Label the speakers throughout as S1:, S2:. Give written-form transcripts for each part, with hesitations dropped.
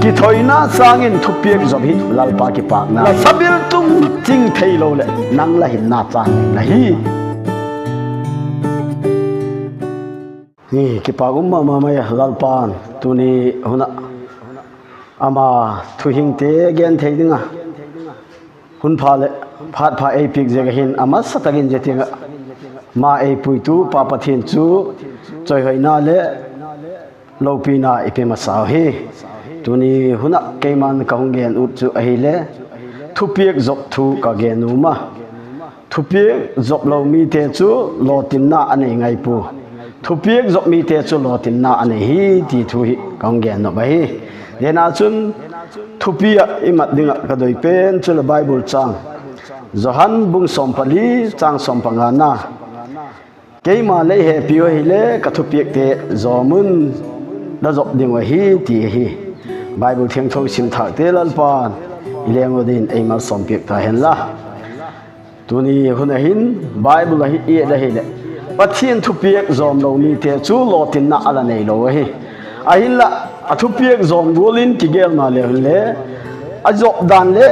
S1: ki thoina sangin thupiak zobi lalpa kipak na sabil tung ching thailo le nang la hin na chan la hi ni kipagum ma ya lalpan tuni huna ama thuhing te gen theidinga hun phale phat pha ei pik je hin ama satagin je tinga ma ei puitu pa pathin chu choi hoina le lopina ipema saw hi tuni huna keiman kaungen ut chu ahile thupiak zop thu ka genuma thupiak zop lo mi te chu lotin na ani ngai pu thupiak zop mi te chu lotin na ani hi ti thu hi kaungen no bai dena chun thupia imat dinga kadoi pen chu la bible chang johan bung sompali chang sompanga na keima le he pio hile ka thupiak te zomun da zop ding wa hi ti hi bible thiang tho sim thak te lalpan ilengodin eimal sompiak ta hen la tuni huna hin bible hi e da hi le pathian thupiak zom lo ni te chu lotin na ala nei lo hi ahin la athupiak zom golin tigel na le azok dan le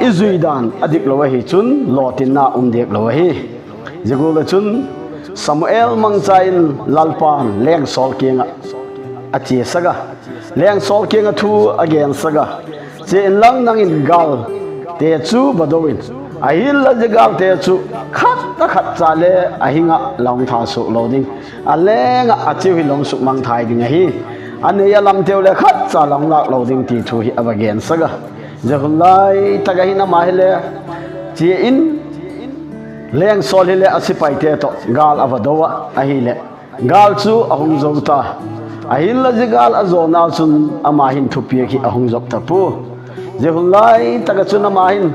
S1: izui dan adik lo hi chun lotin na umdek lo hi jegol chun samuel mangchain lalpan leng sol kinga achi saga leng sol kinga thu again saga chen lang nangin gal te chu badowin ahil la jegal te chu khat chale ahinga long tha su loading alenga achi hi long su mang thai ding hi ane ya lam teu le khat cha long lak loading ti thu hi again saga jahulai taga hina mahile chi in leng sol hi le asipai te to gal avadowa ahile gal chu ahung zota ahil la jegal azona chun amahin thupiak hi ahung zop tapu jehulai taga chun amahin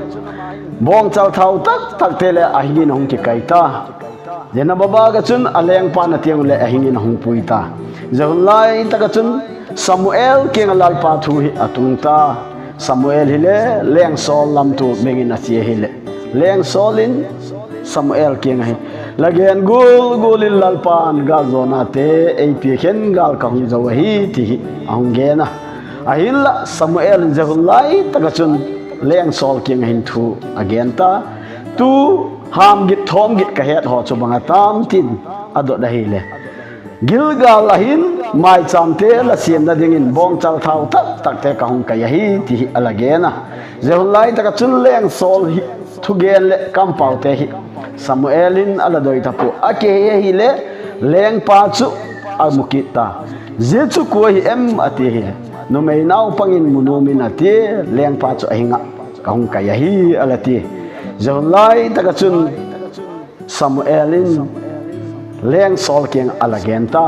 S1: bong chal thau tak tele ahingin hong ki kaita jena baba ga chun aleng pa na tiang le ahingin hong puita jehulai taga chun samuel keng lalpa thu hi atungta samuel hile leng sol lam tu mengin achi hile leng solin samuel keng hi lagen gulin lalpan ga zona te ei pi khen gal ka hu zo hi ti ang gena ahilla samuel jehulai taga chun leng sol king hin thu again ta tu ham git thom git ka het ho chu banga tam tin ado da hi le gilgal lahin mai chamte la siam da dingin bong chal thau tak te ka hung ka hi ti alagena jehulai taga chun leng sol hi thu gen le kam pau te hi samuelin ala doi tapu ake hi le leng pa chu almukita je chu ko hi em ati hi no mei nau pangin munomin ati leng pa chu ahinga kahung kaya hi alati jolai takachun samuelin leng sol keng alagenta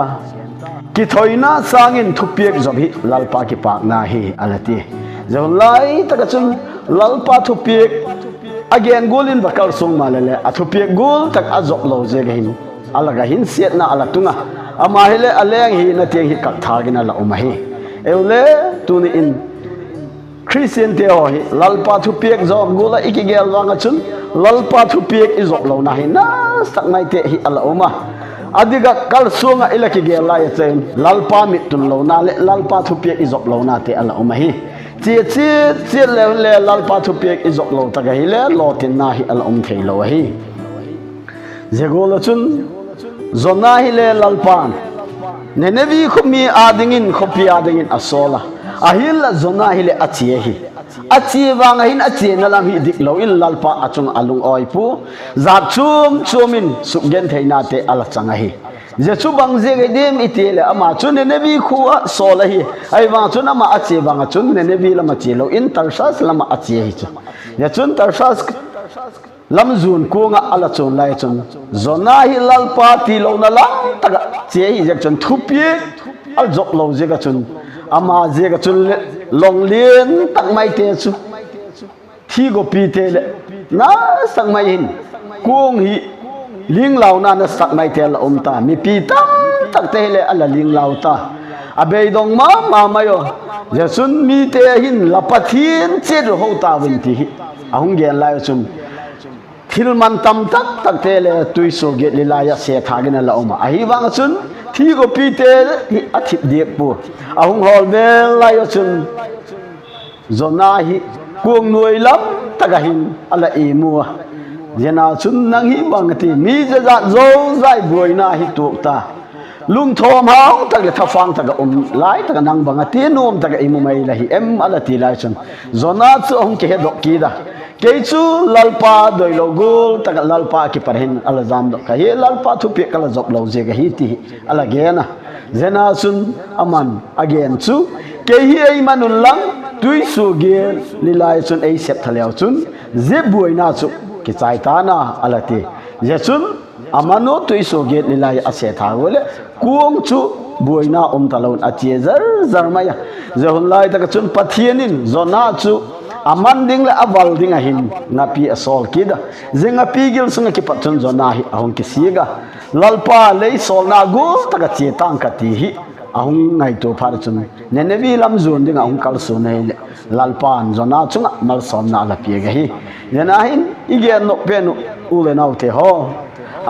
S1: ki thoina sangin thupiak zobi lalpa ki pak na hi alati jolai takachun lalpa thupiak again golin bakal song malale athupiak gol tak azok lo je gahin alaga hin set na alatunga ama hele aleng hi na tiang hi kak thagina la umahi eule tuni in christian te ho hi lalpa thupiak zom gola ikigel wanga chun lalpa thupiak izok lo na hi na saknai te hi ala uma adiga kal sunga ilaki gel la chen lalpa mitun lo na le lalpa thupiak izok lo na te ala umahi chi le lalpa thupiak izok lo ta ga hi le lotin na hi ala thei lo hi jegola chun zona hi le lalpan nenevi khumi adingin khopi adingin asola ahil zona hi le achie hi achi wanga hin achi na lam hi dik lo il lalpa achung alung oi pu zat chumin sukgen theina te ala changa hi je chu bang je ge dem itele ama chun nenevi khuwa sola hi ai wang chun ama achi wanga chun nenevi lama chi lo in tarsas lama achi hi chu ya chun tarsas lamzun ko nga ala chon lai chon zona hi lalpa ti lo na la taga che hi je chon thupi al jok lo je ga chon ama je ga chun long lien tak mai te chu thi go pi te le na sang mai hin kuong hi ling lau na na sak mai te la ta mi pi tak te le ala ling lau ta abei dong ma mayo je chun mi te hin la pathin che ro ho ta win ti ahung gen lai chun thilman tam tak te le tuiso ge lilaya se thagina la oma ahi wang chun thi có pi te a thip diep pu ahung hol bel lai chun zona hi kuông nuôi lắm taka hin ala i mua jena chun nang hi bang ti mi je zat zo zai buai na hi tu ta lung thom hao taka thafang taka lai taka nang bang ti nom taka i mu mai la hi em ala ti lai chun zona chu hong ke dok ki da ke chu lalpa doi lo gul taka lalpa ki parhin ala zam do ka hi lalpa Thupiak kala job lo je ga hi ti ala ge na jena chun aman again chu ke hi ai manun lang tui su ge lilai chun ei sep thaleu chun je buina chu ki chai ta na alati je chun amano tui su ge lilai ase tha wole kuong chu buina talon atie zar maya je hun lai ta chun pathianin zona chu aman ding la awal ding a hin ngapi asol kida je ngapi gil sunga ki patun zona hi ahong ki siga lalpa lei sol na go ta ka che tang ka ti hi ahung ngai to phar chun nenevi lam zon ding ahung kal su nei lalpan zona chunga mal som na la pie ga hi nena hin igen no penu ule nau te ho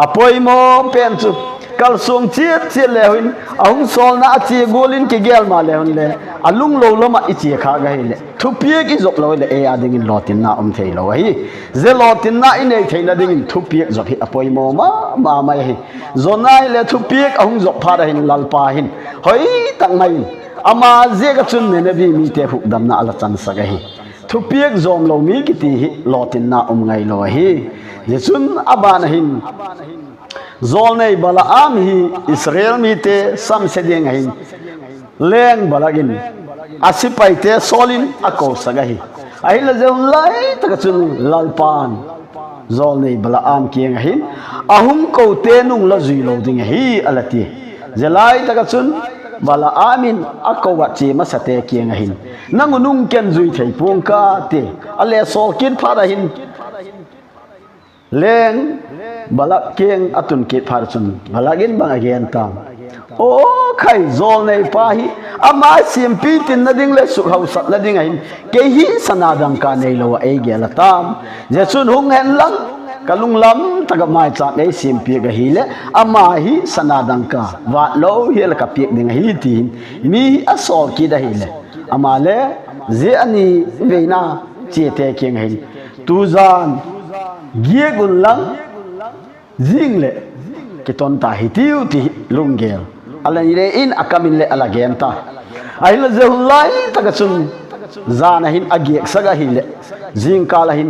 S1: apoi mo pen chu kal sung chiet le hin ahung sol na chi golin ki gel ma le hun le alung lo lama ichi kha ga hi le Thupiak ki zop lo le e a ding in lotin na thei lo hi ze lotin na in ei thei na ding in Thupiak zop hi apoi mo ma mai hi zonai le Thupiak ahung zop phar hin lalpa hin hoi tang mai ama je ga chun ne bi mi te huk dam na ala chan sa ga hi Thupiak zom lo mi ki ti hi lotin na ngai lo hi je chun abana hin zol nei bala am hi Israel mi te sam se ding hin leng balagin asipai te solin ako saga hi ai la je lai ta chun lalpan zol nei bala am kieng hin ahum ko te nung la zui lo ding hi alati je lai ta chun bala amin akawa chi ma sate kieng hin nangunung ken zui thei pung ka te ale sol kin phara hin leng bala kieng atun ki phar chun balagin bang again tam o khai zol nei pa hi ama simpi tin na ding le su hau sat la ding hin ke hi sanadang ka nei lo ai ge la tam je chun hung hen lang kalung lam taga mai cha nei simpi ga hi le ama hi sanadang ka wa lo hi la ka piek ding hi tin mi asol ki da hi le ama le je ani veina che te keng hin tu zan gie gun lang jing le ki ton ta hi tiu ti lunggel ala ni le in akamin le ala genta ai la je lai ta ka chun zana hin agiek saga hi le jing kala hin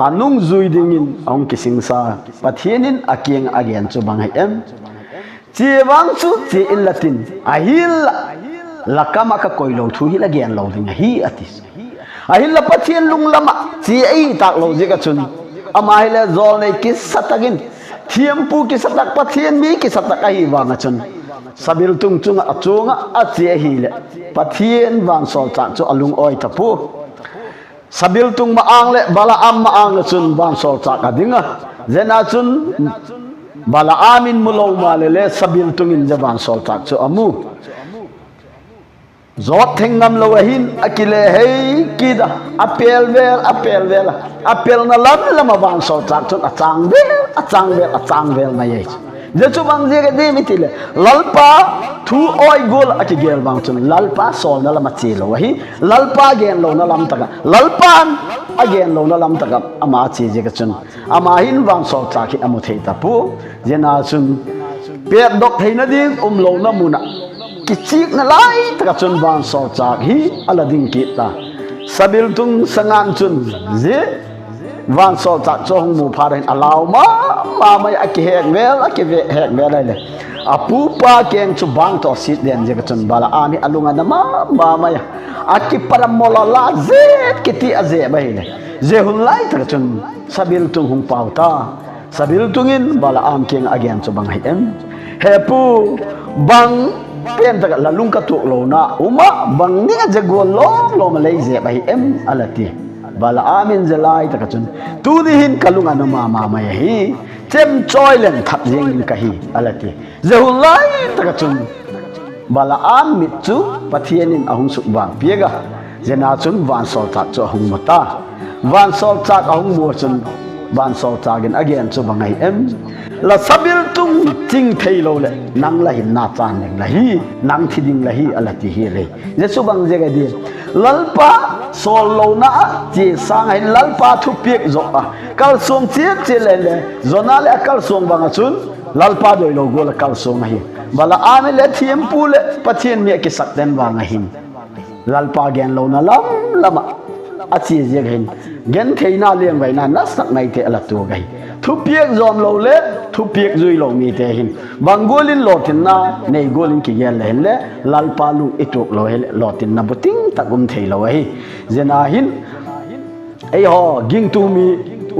S1: anung zui ding in ong kising sa pathianin akieng again chu bang em chi wang chu chi in latin ahil lakama ka koilo thu hi la gen lo ding hi atis ahil la pathian lung lama chi ai tak lo je ka chun ama hi le zol nei kis satagin thiampu ki satak pathian mi ki satak ai wanga chun sabil tung chung achunga ache hi le pathian wang sol chan chu alung oi tapu sabil tung ma ang le bala am ma ang chun wang sol cha ka dinga zena chun bala amin mulo ma le sabil tung in jawan sol cha chu amu zot thengam lo hin akile hei kida apel vel apel na lam lama wang sol cha chu achang vel ma ye je chu bang je ga de mitile lalpa thu oi gol aki gel bang chun lalpa sol na lama chi lo hi lalpa gen lo na lam taka lalpan again lo na lam taka ama chi je ga chun ama hin wang sol cha ki amu thei ta pu je na chun pet dok thei na ding lo na muna ki chik na lai taka chun wang sol cha hi ala ding ki ta sabil tung sangan chun je wang sol cha chong mu pharin alaw ma mai aki hek vel lai le apu pa keng chu bang to sit den je chun bala ami alunga na ma mai aki paramola la ze kiti aze bai le je hun lai ta chun sabil tung hung pau ta sabil tungin bala am keng again chu bang hem hepu bang pen ta la lung ka tu lo na uma bang ni je gol lo ma lai ze bai em alati bala amin zelai ta chun tu ni hin kalunga na ma mai hi tem choi len thap jeng ka hi alati zehulai ta chun bala am mit chu pathianin ahung su bang piega jena chun wan sol ta chu ahung mata wan sol ta ahung mo chun ban so chagin again chu bangai em la sabil tung ching thei lo le nang la hin na chan ning la hi nang thiding la hi alati hi le je chu bang je ga di lalpa sol lo na chi sang hai lalpa thupiak zo a kal song che le le zona le kal song bang chun lalpa doi lo go la kal song hi bala ame le thiam pu le pathian mi ki sak den wang hin lalpa gen lo na lam lama achi je hin gen theina leng vai na sak nai te ala tu gai thupiak zom lo le thupiak zui lo mi te hin bangolin lotin na nei golin ki gel le lalpa lu itok lo he lotin na buting tagum thei lo hi zena hin ei ho ging tu mi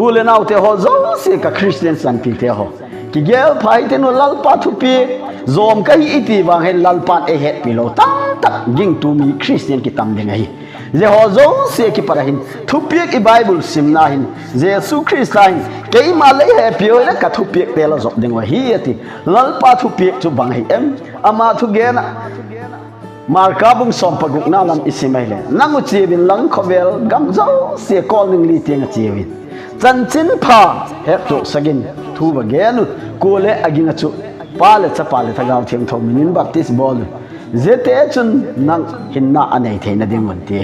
S1: ule nau te ho zo se ka christian san pi te ho ki gel phai te no lalpa thupiak zom kai iti wang he lalpa e het pi lo ta ging tu mi christian ki tam ding hi je ho zo se ki parahin thupiak i bible simna hin jesu christain ke ma le he pio na ka thupiak te la zop ding wa hi ati lalpa thupiak chu bang hi em ama thu ge na marka bung som paguk na lam isimai le nangu chibin lang khovel gam zo se kol ning li teng chiwin chan chin pha he to sagin thu ba ge nu ko le agin chu pa le cha pa le thagaw thiam thom min baptist bol zete chun nang hinna anei theina ding mon te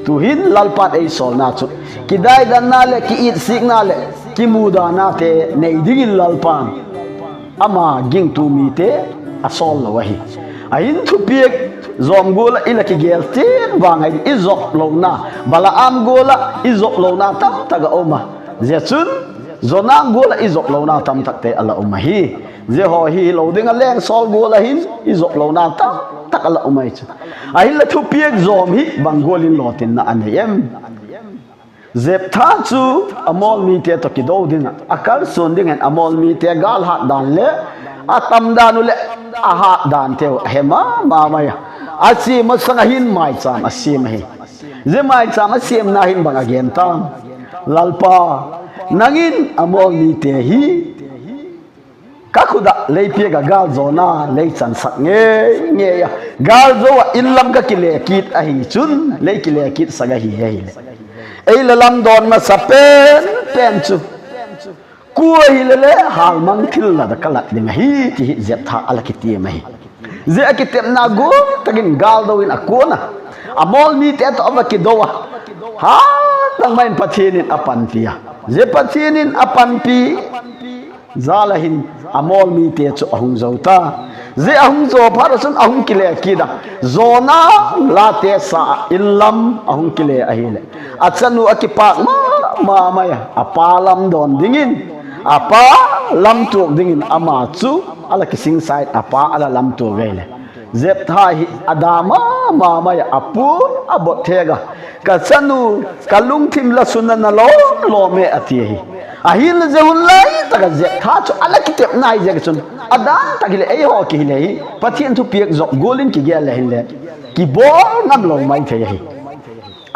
S1: tu hin lalpat ei sol na chu kidai dan na le ki it sik na le ki mu da na te nei ding lalpan ama ging tu mi te asol lo hi ain thupiak zom gola ila ki gel tin wangai izok lo na bala am gola izok lo na tam taga oma je chun zona gola izok lo na tam tak te ala oma hi je ho hi lo ding a leng sol gola hin izok lo na tam tak ala umai chu ai la thupiak zom hi bangolin lotin na anem zep tha chu amol mi te to ki do ding akal son ding en amol mi te gal ha dan le atam danu le aha dan te hema ma maya achi ma sanga hin mai cham asim hi je mai cham asim na hin bang again tam lalpa nangin amol mi te hi kakuda leipia ga gal zona lei chan sak nge ya gal zo illam ka kile kit a hi chun lei kile kit saga hi he le ei la lam don ma sapen pen chu ku hi le hal mang thil la da kala ding hi ti zet tha ala kiti mai ze akitem na go tagin gal do in akona amol ni te to ava ki do ha tang main pathinin apan pia ze pathinin apan pi zalahin amol mi te chu ahung zota ze ahung zo phara sun ahung kile kida zona la te sa illam ahung kile ahile achanu akipa ma maya apalam don dingin apa lam tu dingin ama chu ala kising side apa ala lam tu vele zep tha hi adama ma maya apu abot thega ka chanu kalung thim la sunna lo lo me ati hi ahil zehun lai taka zek tha chu ala kitep nai zek chun adan takile ei ho ki le hi pathian thu piak zok golin ki gel le le ki bo ngam lo mai the hi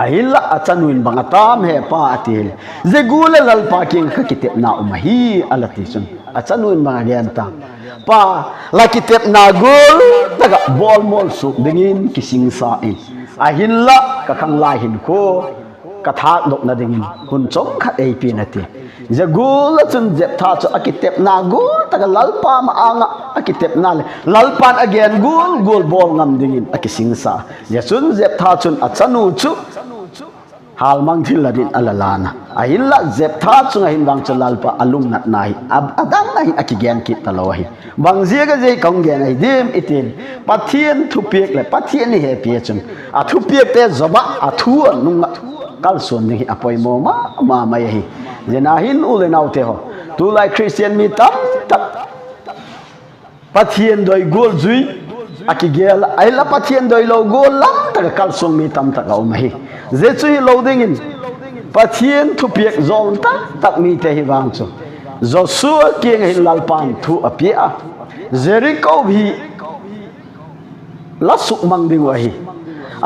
S1: ahil achanuin bangatam he pa atil ze gule lal pa king ka kitep na umahi ala ti chun achanuin banga gen ta pa la kitep na gol taka bol mol su dingin kising sa in ahil la ka khang lai hin ko ka thak dok na dingin hun chong khat ei pi na ti je gul chun jep tha chu akitep na gul taka lalpa ma anga akitep na le lalpan again gul bol ngam dingin akising sa je chun jep tha chun achanu chu hal mang thil ladin alalana ahilla jep tha chu ngahin wang chu lalpa alung nat nai adang nai akigen kit talohi bang je ga je kong gen ai dim itin pathian thupiak le pathian ni he pi chun a thupiak te zoba a thu nung kal son ni apoi mo ma mai hi jenahin ule naute ho tu lai christian mi tam tak pathian doi gol zui akigel ai la pathian doi lo gol lam tak kal song mi tam tak au mai je chui lo ding in pathian thu piak zol tak mi te hi wang chu zo su king hin lalpan thu apia jericho bi la suk mang ding wa hi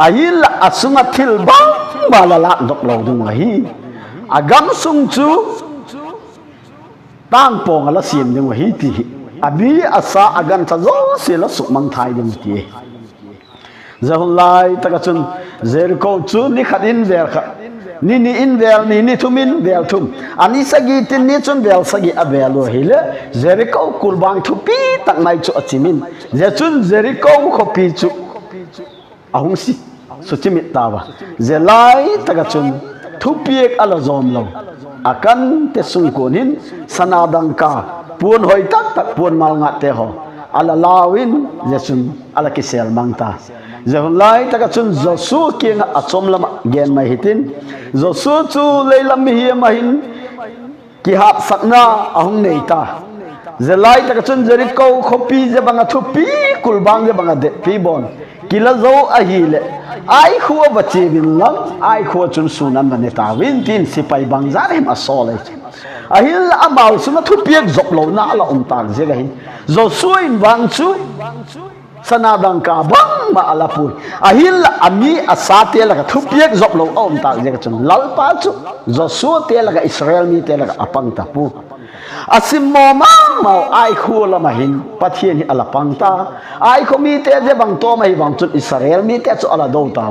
S1: ai la asunga thil bang bala la dok lo ding wa hi agam sung chu tang pong ala sim ding wa hi ti abi asa agan cha zo se la suk mang thai ding ti zahulai taka chun jericho chu ni khatin ver kha ni in vel ni thumin vel thum ani sagi tin ni chun vel sagi avelo hile Jericho kulbang thupi tak mai chu achimin je chun Jericho khopi chu ahung si so chimit tawa je lai taka chun Thupiak ala zom lo akan te sung konin sanadang ka puan hoi tak puan mal ngat te ho ala lawin je chun ala kisel mangta Jehun lai taka chun Joshua king achom lama gen mai hitin Joshua chu leilam hi mahin ki hap sakna ahung nei ta zelai taka chun Jericho khopi je banga thupi kulbang je banga de pi bon kila zo ahile ai khuwa bache bin lang ai khuwa chun sunan bane ta win tin sipai bang za hem asole ahil amau suna Thupiak zop lo na ala umtang je ga hin Joshua in bang chu sanadang ka bang ma alapur ahil ami asate la Thupiak zop lo om ta je chun lalpa chu Joshua te la Israel mi te la apang ta pu asim mo mau ai khu la mahin pathian hi alapang ta ai kho mi te je bang to mai bang chun Israel mi te chu ala do ta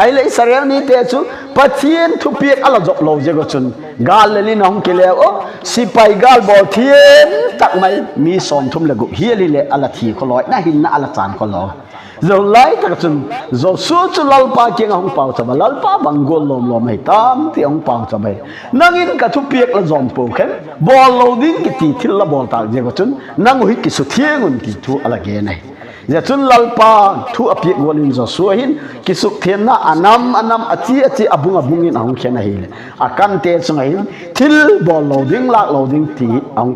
S1: ai le Israel mi te chu pathian Thupiak ala zop lo je go chun gal le nong kile o sipai gal bo thien tak mai mi som thum le gu hiali le ala thi kholoi na hin na ala chan kholo zo lai tak chun zo su chu lalpa king hong pau cha ba lalpa bangol lom lom hai tam ti hong pau cha bai nangin ka Thupiak la zom po khen bol lo ding ki ti thil la bol ta je go chun nang hi ki su thiengun ti thu ala ge nai je chun lalpa thu apiak golin zo su hin ki su thien na anam achi abungin hong khen hi le akan te chung hin thil bol lo ding lak lo ding ti hong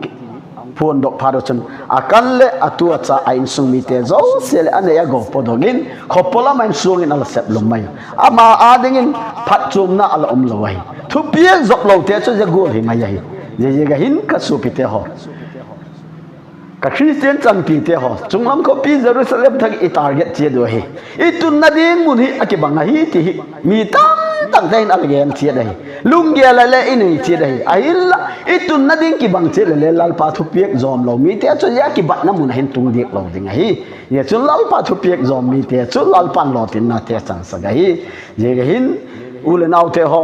S1: phun dok phado chun akan le atua cha ain sung mi te zo sele ane ya go podogin khopola main sung in ala sep lumai ama adingin phat chum na ala lawai Thupiak zop lo te chu je go hi mai hi je ga hin ka su pi te ho ka Christian chan pi te ho chunglam ko pi Jerusalem thak I target che do hi itun na ding mun hi akibanga hi ti hi mi tam tak dain algen che dai lungge la le in che dai ailla itun na ding ki bang che le lalpa Thupiak zom lo mi te chu ya ki bat na mun hin tung dik lo ding hi ye chu lalpa Thupiak zom mi te chu lalpan lo tin na te chan sa ga hi je ga hin ule nau te ho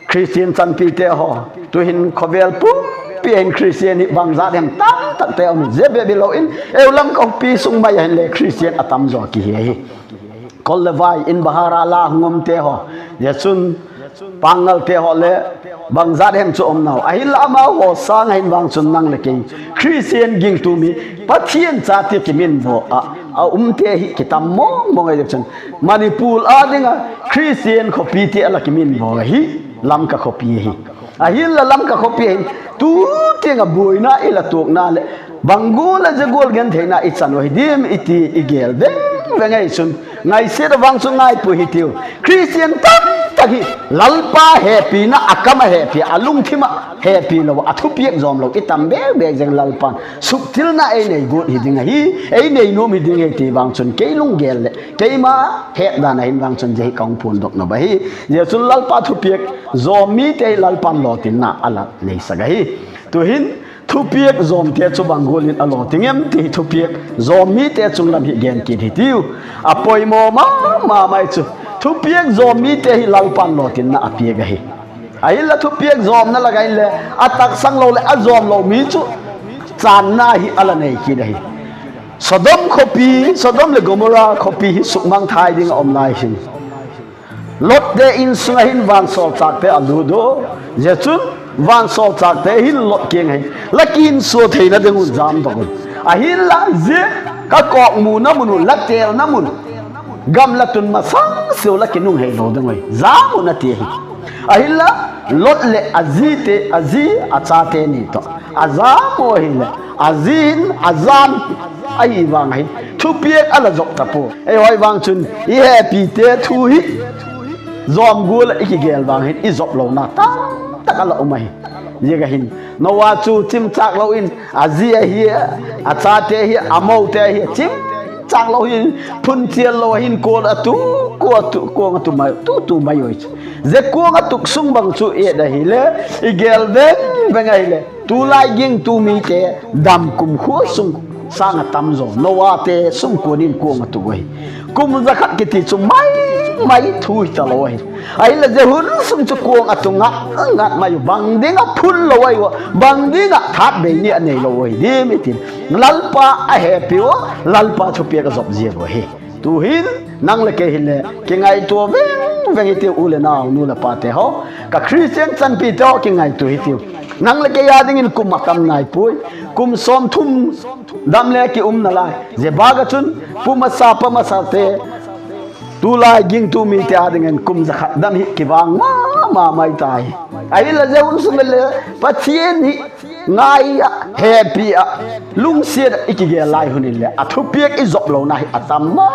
S1: Christian chan pi te ho tu hin khovel pu pi Christian bang za dem tam tak te om je be lo in eulam ko pi sung mai hen le Christian atam zo ki hi kol le vai in bahara la ngom te ho ye chun pangal te ho le bang za dem chu om nau ai la ma ho sang hin bang chun nang le ki Christian ging tu mi pathian cha te ki min bo a te hi kitam mo ngai chun Manipur a dinga Christian ko pi te ala ki min bo hi lam ka ko pi hi ahil la lam ka ko pi tu tenga buina ila tok na le bangula je gol gen theina I chan hi dim iti igel de vengai sun ngai se da wang sun ngai pu hi tiu Christian tak taki lalpa happy na akama happy alung thima happy lo Thupiak zom lo itam be jeng lalpan subtil na ai nei gut hi dinga hi ai nei no mi ding ti wang sun ke lung gel le ke ma he da na hin wang sun je kong phun dok no ba hi je sun lalpa Thupiak zom mi te lalpan lo tin na ala nei saga hi tu hin Thupiak zom te chu bangolin alo tingem ti Thupiak zom mi te chung lam hi gen ki thi tiu apoi mo ma mai chu Thupiak zom mi te hi lalpan lo tin na apia ga hi ai la Thupiak zom na lagai le atak sang lo le azom lo mi chu chan na hi ala nei ki dai Sodom le Gomorrah khopi hi sukmang thai ding om nai hin lot de in sungahin van sol chak te aludo je chun van sol chak te hin lot keng hai lakin so theina dengu jam to ahil la je ka kok mu na mun la tel na mun gam la tun ma sang so la kinung hai lo dengoi zamu na ti hi ahil la lot le azi achate ni to azamo hin azin azam ai wang hai Thupiak ala jok tapo ai hoi wang chun I happy te thu hi zom gul iki gel wang hin I zop lo na ta takala umai ye ga hin no wa chu chim chak lo in azi hi acha te hi amau te hi chim chak lo hin phun chial lo hin ko atu ko mai tu mai oi je ko atuk sung bang chu e da hi le I gel ve ngai le tu lai ging tu mi te dam kum khu sung sang tam zo no wa te sung ko nin ko ma tu wei kum za khat ki ti chu mai mai thui ta loi ai la je hun sum chu kuang atunga ngat mai bang dinga phun loi bang dinga that be ni anei loi di mitin lalpa a happy o lalpa Thupiak ka job je he tu hin nang le ke hile ke ngai to veng ite ule na nu la pa te ho ka Christian chan pi to ke ngai tu hitiu nang le ke ya ding in kum makam nai pui kum som thum dam le ki na lai je baga chun puma sa pa ma sa te tu lai ging tu mi te ading in kum za khat dam hi ki wang ma mai tai ai la je un sum le pa chien hi ngai happy lung sia ikige lai hunin le Thupiak i job lo na hi atam ma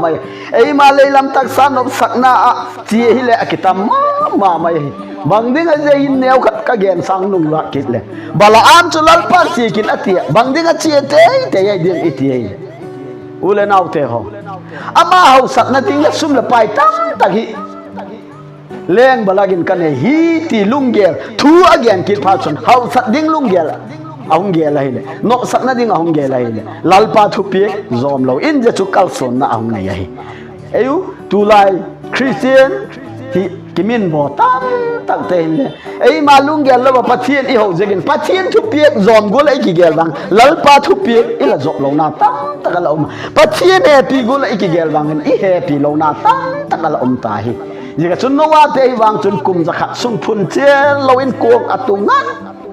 S1: mai ei ma le lam tak san op sakna chi hi le akitam ma mai bang ding a je in neu khat ka gen sang nung la kit le bala am chu lalpa chi kin atia bang ding a chi te ai din itie ule nau te ho ama hau sakna ting la sum la pai tam tak hi leng balagin kan hi ti lunggel thu again kit pha chun hau sat ding lunggel ahung ge la hile no sat na ding ahung ge la hile lalpa Thupiak zom lo in je chu kal son na ahung nei hi ayu tu lai Christian ti kimin bo tam tak te hile ei ma lunggel lo pathian i ho jegin pathian Thupiak zom go lai ki gel bang lalpa Thupiak ila zop lo na tam tak la pathian happy go lai ki gel bang i happy lo na tam tak la ta hi jika chun no wa te wang chun kum za khat sung phun che lo in kok atungan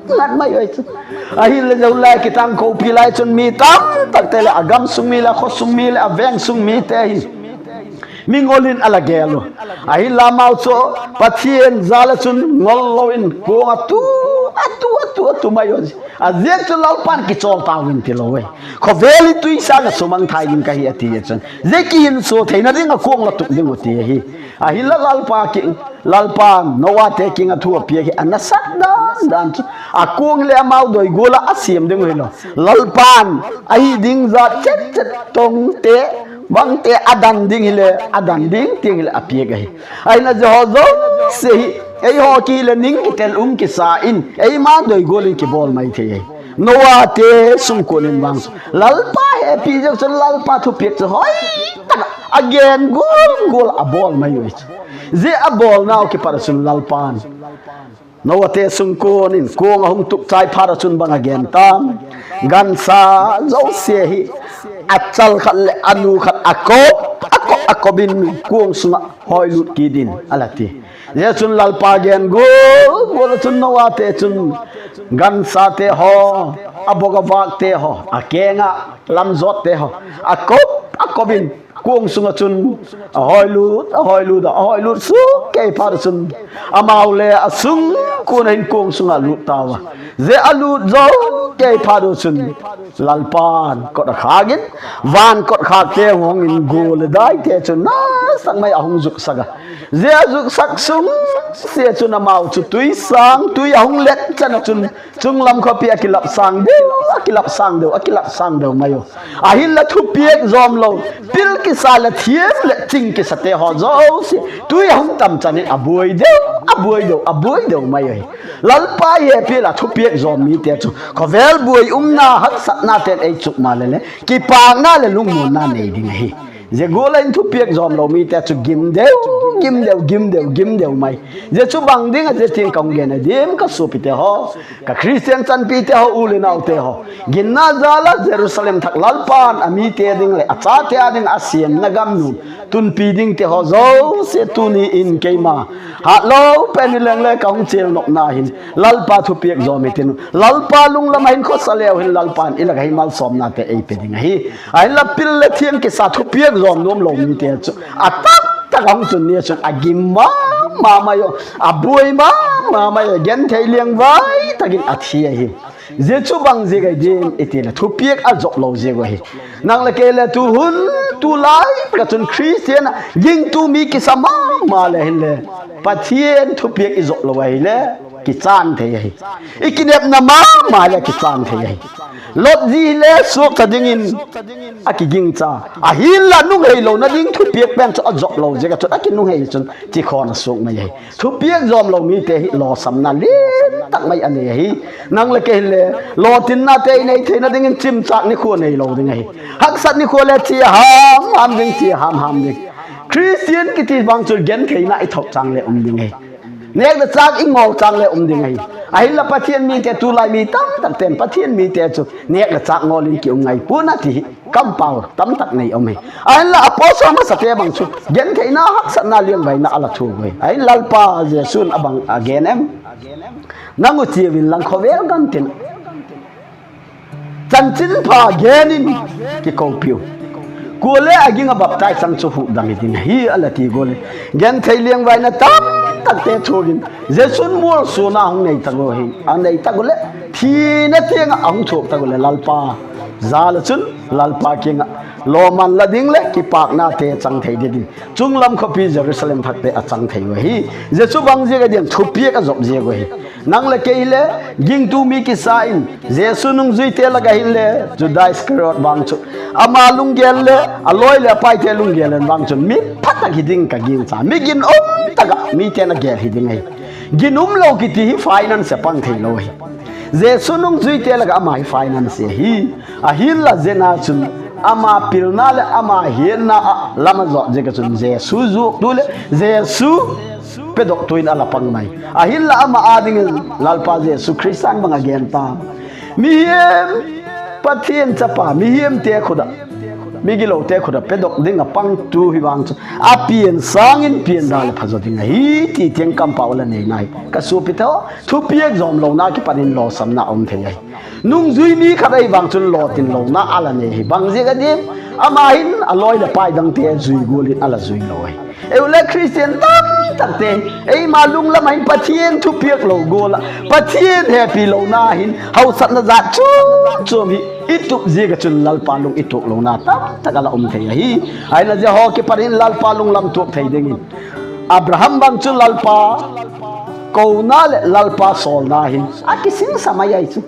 S1: ngat mai oi chu ahi le zo lai ki tang ko pi lai chun mi tam tak te le agam sung mi la kho sung mi la aveng sung mi te hi mingolin ala gelo ahi la mau cho pathien zala chun ngol lo in ko atu mai oi azek chu lalpan ki chol ta win ti lo we kho veli tui sa na sumang thai yin ka hi ati chun zeki hin so theina ding a kong la tuk ding oti hi ahi la lalpa ki lalpan no wa te king a Thupiak hi anasat dan chu a kong le mau doi gola asim ding lo lalpan ai ding za chet tong te bang te adan ding hile adan ding ting hile Thupiak hi ai na jo zo se hi ei ho ki le ning ki tel ki sa in ei ma doi golin ki bol mai the no wa te sum ko len wang lalpa happy jo chun lalpa Thupiak chu hoi again gol a bol mai oi je a bol now ki para sun lalpan no wa te sum ko nin ko ngahum tuk chai para chun bang again tam gan sa zo se hi achal khat le anu khat akobin kuang sunga hoi lut ki din alati ye chun lalpa gen gol chun no wa te chun gan sa te ho aboga wak te ho akenga lam zot te ho akobin kuang sunga chun hoi lut su ke par chun amau le asung kun hin kuang sunga lut tawa ze alut zo ke phado chun lalpan ko da khagin van ko khak te ngong in gol dai te chun na sang mai ahung juk saga ze juk sak sung se chun amau chu tui sang tui ahung let chan chun chung lam kho pi akilap sang deu mayo ahil la Thupiak zom lo pil ki sala thiem le ching ki sate ho zo si tui ahung tam chan abuai deu mayo lalpa ye pi la Thupiak zom mi te chu khovel buai na hat sat na te ei chuk ma le ki pa na le lung mon na nei ding hi je gola in Thupiak zom lo mi te chu gim deu mai je chu bang ding a je ting kong gen a dim ka su pi te ho ka Christian chan pi te ho ule nau te ho gin na zala Jerusalem thak lalpan ami te ding le acha te ading asiem na gam nu tun pi ding te ho zo se tu ni in keima ha lo pen leng le ka hung chel nok na hin lalpa Thupiak zom mi tin lalpa lung lam hin kho saleu hin lalpan ila ga himal som na te ei pe ding hi ai la pil le thien ki sa Thupiak zom nom lo mi te chu atak takang chun ni chun agim ma mayo abuai ma mayo gen thei liang vai takin athia hi je chu bang je ga dim etila Thupiak a jok lo je go hi nang la ke le tu hun tu lai ka chun Christian jing tu mi ki sama ma le hin le pathian Thupiak i jok lo wai le ki chan the hi ikinep na ma le ki chan the hi lot ji le sok ta ding in aki ging cha a hin la nu hei lo na ding Thupiak pen cho jok lo je ka cho aki nu hei chun ti khon sok mai hi Thupiak zom lo mi te hi lo sam na le tak mai ane hi nang le ke le lo tin na te nei the na ding in chim chak ni khu nei lo ding hi hak sat ni khu le chi ham ding chi ham ding Christian cái thì vang chul gen thei na I thok chang le ding ai nek da chak ingol chang le ding ai ai la pathian mi te tu lai mi tam tak tem pathian mi te chu nek da chak ngol in ki ngai puna ti kam pau tam tak nei mai ai la apostle ma sa te bang chu gen thei na hak sa na liang bai na ala thu bai ai lalpa jesun abang again em nangu chi win lang khovel gam tin chan chin pha genin ki ko piu gole aging baptai sang chu hu dang idin hi alati gole gen thei liang vai na tam tak te thogin jesun mur suna hung nei tago hi an nei tagole thi na tiang ang thok tagole lalpa zal chun lalpa king loman la ding le kipak na te chang thei de din chunglam khopi Jerusalem phak te a chang thei wa hi jesu bang je ga din Thupiak a job je go hi nang le ke le ging tu mi ki sain jesu nung zui te la ga hin le Judas Iscariot bang chu ama lung gel le aloi le pai te lung gel bang chu mi phat ki ding ka ging cha mi gin taga mi te na gel hi ding ai ginum lo ki ti finance pang thei lo hi jesu nung zui te la ga ama finance hi a hin la zena chun ama pilna le ama hiena lama zo je ka chun jesu zu tu le jesu pedok tuin ala pang mai a hin la ama ading lalpa jesu Christian bang again ta mi hiem pathian chapa mi hiem te khoda mi gilo te khoda pedok ding a pang tu hi wang chu a pian sang in pian dal phazo ding hi ti tiang kam pa wala nei nai ka su pito Thupiak zom lo na ki panin lo sam na om thei ai nung zui mi kharai wang chun lo tin lo na ala nei hi bang je ga dim ama hin aloi le pai dang te zui golin ala zui loi eule Christian tam tak te ei malung la mai pathian Thupiak lo gola pathian happy lo na hin hau sat na za chu chu mi itup je ga chun lal palung ituk lo na tam takala thei hi ai la je ho ki parin lal palung lam tuk thei dingin Abraham bang chu lalpa ko na le lalpa sol na hin a kising samaya chu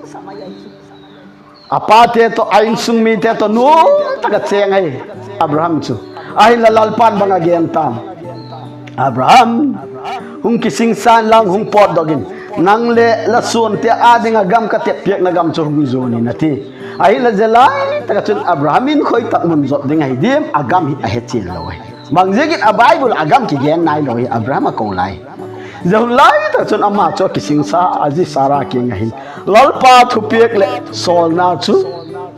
S1: apa te to ain sung mi te to no taka cheng ai Abraham chu ai la lalpan bang again tam Abraham hung kising san lang hung pot dogin nang le la suon te adinga gam ka te piak na gam chu hung zoni na ti ai la zelai taka chun Abrahamin khoi tak mun zot ding ai dim agam hi a hechin loi bang jegit a Bible agam ki gen nai loi Abraham ko lai zon lai ta chun ama cho kising sa aji sara ki ngahin lalpa Thupiak le sol na chu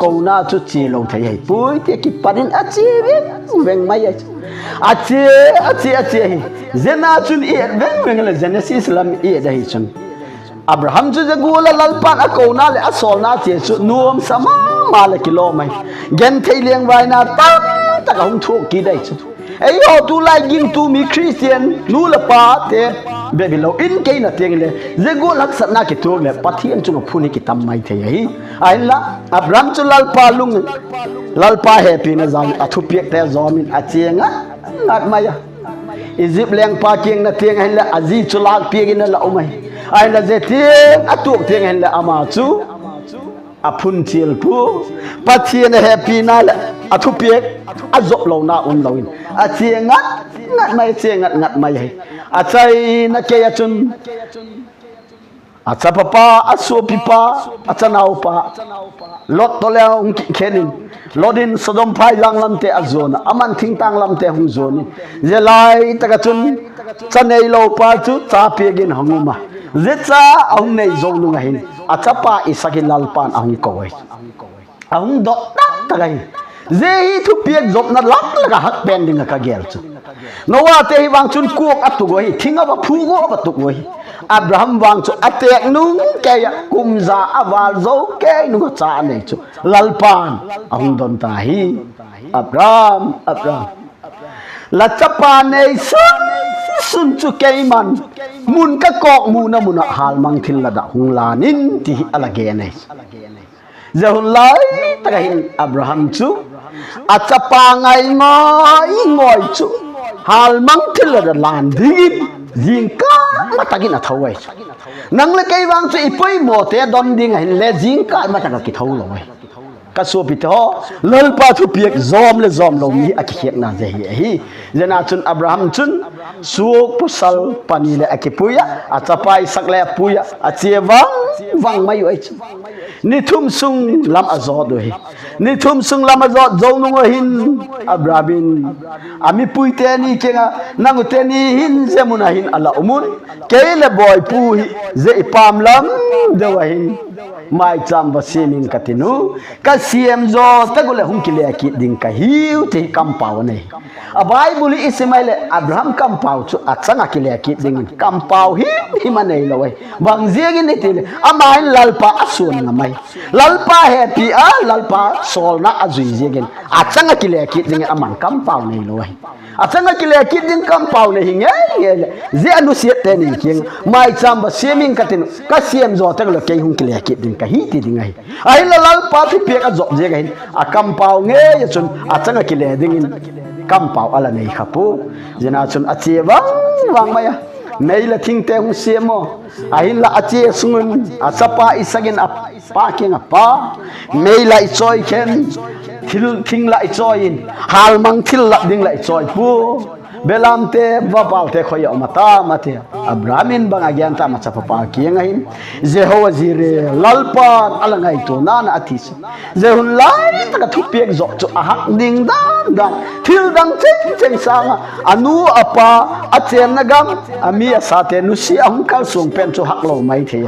S1: ko na chu chi lo thei hai pui te ki parin a chi veng mai a chi hi zena chun e veng le Genesis lam e da hi chun Abraham chu jagula lalpa a ko na le a sol na che chu nuam sama ma le kilo mai gen thei leng vai na ta ta ka hung thuk ki dai chu ei ho tu lai ging tu mi Christian nu la pa te be lo in ke na teng le jego lak sat na ki tu le pathian chu phuni ki tam mai the hi ai la Abraham chu lalpa happy na zam a Thupiak te zomin a chenga ngat maya Egypt leng pa keng na teng hai la aji chu lak pi gi na la umai ai la je teng atuk teng hai la ama chu a phun chil pu pathian happy na la a Thupiak a zop lo na loin a chenga ngat mai chenga ngat mai hai a chai na ke ya chun a cha papa a so pipa a cha nau pa lot to le ong khenin lodin Sodom phai lang lam te a zona aman thing tang lam te hung zoni je lai taka chun chanei lo pa chu cha pe gin hanguma je cha ong nei zo nu ngahin a cha pa isakin lalpan ahung koi ahung do ta gai je Thupiak job na lak laga hak pen ding ka gel chu nowa te hi wang chun kuok atu go hi thinga ba phu go ba tu go hi Abraham wang chu atek nung ke ya kumza awal zo ke nu cha nei chu lalpan ahung don ta hi Abraham la chapa nei sun chu ke man mun ka kok mu na hal mang thil la da hung la nin ti ala ge nei zahun lai ta hin Abraham chu achapa ngai ngoi chu hal mang thil la lan ding jingka matakin a thawai nang le kai wang chu ipoi mo te don ding hin le jingka mataka ki thaw loi ka so pito lalpa Thupiak zom lo mi a khiek na je hi jena chun Abraham chun suok pusal pani le akipuya a chapai sakle puya a che wang mai oi chu ni thum sung lam azot do hi ni thum sung lam azot zo nung hin abrabin ami puite ni kenga nangu te ni hin zemuna hin ala umun kele boy pu ze ipam lam de wa hin mai cham ba simin katinu ka siem zo tagule hum kile ki ding ka hiu te kam pau ne a bible ismaile abraham kam pau chu achanga kile ki ding kam pau hi himanei loi bang ziegin ni tile amain lalpa asun ngamai lalpa happy a lalpa sol na azui ziegin achanga kile ki ding aman kam pau nei loi achanga kile ki ding kam pau ne hinge ze anu siet te ni king mai cham ba simin katinu ka siem zo tagule ke hum kile ki ding ka hi ti ding ai ai la lalpa Thupiak a job ziega hin a kam pau nge ya chun achanga kile ding in kam pau ala nei khapu jena chun ache wang maya nei la thing te hung siemo ahin la ache sungun achapa isagin a pa king a pa nei la ichoi ken thil thing la ichoi in hal mang thil la ding la ichoi pu belam te vapal te khoya mata mate abramin bang agyan ta machapa pa king ahin jehovah jire lalpan alangai to nana athis jehun lai ta Thupiak zo chu a hak ding dang thil dang cheng sanga anu apa achen nagam ami asate nu si ahum kal sung pen chu hak lo mai the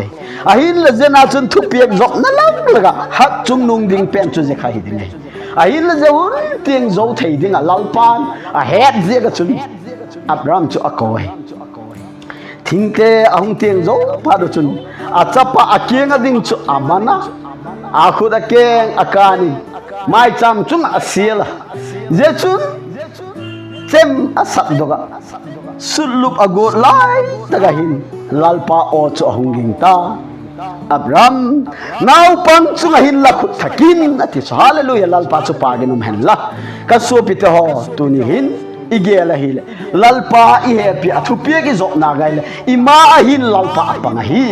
S1: ahin la jena chun Thupiak zo na lam laga hak chung nung ding pen chu je khai ding ahin la jehun ting zo thei ding a lalpan a het je ga chun Abraham chu akoi thingte ahung ting zo pa do chun achapa akenga ding chu amana akhuda keng akani mai cham chung asiela je chun chem asat doga sulup agot lai taga hin lalpa o chu ahunging ta Abraham now pang chung hin la khut thakin ati hallelujah lalpa chu paginum hen la ka so pite ho tuni hin igela hile lalpa I happy Thupiak gi zok na gaile ima hin lalpa apanga hi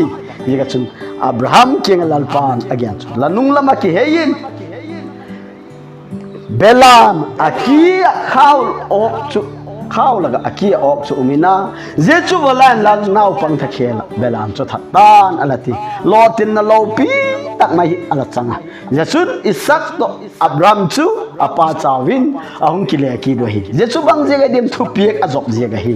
S1: yiga chun Abraham king lalpan again lanung lama ki hein belam aki khaul ok chu khaul laga aki ok chu umina je chu walan lan nau pang thakhela belam chu thatan alati lotin na lopi tak mai ala changa je chun isak to Abraham chu apa chawin ahung kile ki do hi je chu bang je ga dem Thupiak azok je ga hi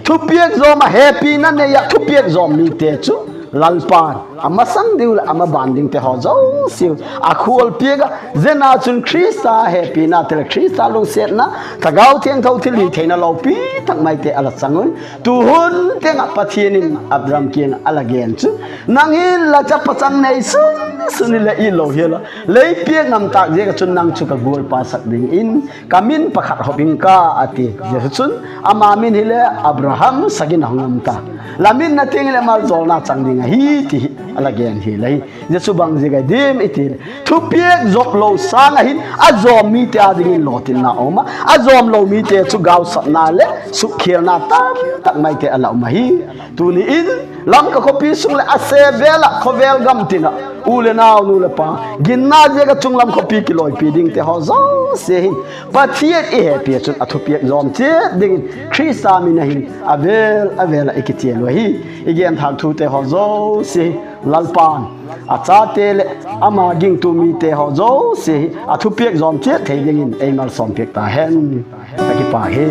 S1: Thupiak zo ma happy na ne ya Thupiak zo mi te chu lalpan amasang diul ama banding te hozo siu akhol piega zena chun Krista happy na te Krista lu set na tagau thiang thau thili theina lo pi thak mai te ala changun tu hun tenga pathienin Abraham king alagen chu nangin la cha pachang nei su sunila I lo hela lei pie ngam tak je ka chun nang chu ka gol pa sak ding in kamin pakhat hobing ka ati je chun ama min hile Abraham sagin hangam ta lamin na tingle mal zol na changding hi ti alagen hi lai je chu bang je ga dim itil Thupiak zok lo sang hin azom mi te ading lotin na oma azom lo mi te chu gaw sat na le su khel na tam tak mai te ala ma hi tuni in lam ka khopi sung le ase vela khovel gam tina ule naw nu le pa ginna je ga chung lam khopi ki loi pi ding te ho zo se hin pathiet e happy chun Thupiak zom che ding Krista mi na hin avel ekitie lo hi igen thak thu te ho zo se lalpan acha te le ama ging tu mi te ho zo se Thupiak zom che thei ding in eingal som pek ta hen taki pa he